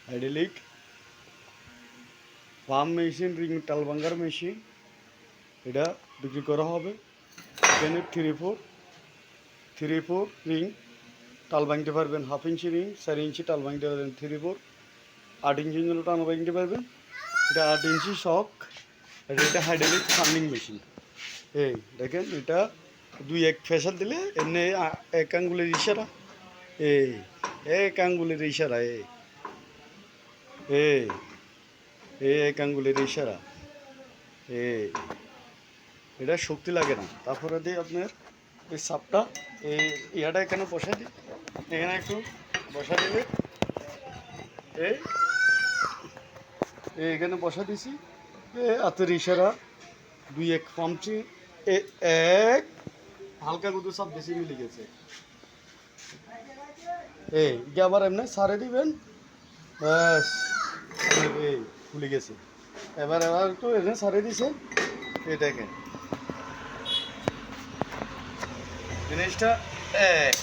Hydraulic pump machine, ring টাল ভাঙ্গার machine, এটা বিক্রি করা হবে। এখানে 3/4 রিং টাল ভাঙতে পারবেন, 1/2 ইঞ্চি রিং 4 ইঞ্চি টাল ভাঙতে পারবেন, 3/4 8 ইঞ্চি জন্য টাল ভাঙতে পারবেন। এটা 8 ইঞ্চি শক। এটা হাইড্রোলিক ফার্মিং মেশিন। এই দেখেন, এটা 2-1 ফেসাল দিলে এমনি এক আঙ্গুলের ইশারা, এই এক আঙ্গুলের ইশারা, এই এক আঙ্গুলের ইশারা, এই এটা শক্তি লাগে না। তারপরে দিয়ে আপনার এই সাপটা, এই ইয়াটা এখানে বসা দিই, এখানে একটু বসা দিবে, এই এখানে বসা দিছি, হাতের ইশারা 2-1 পামছি, এক হালকা গুঁতো সাপ বেশি মিলে গেছে, এই আবার এমনি সারে দিবেন, ব্যাস এই খুলে গেছে। এবার একটু এনে সারে দিছে, এই দেখেন জিনিসটা এক।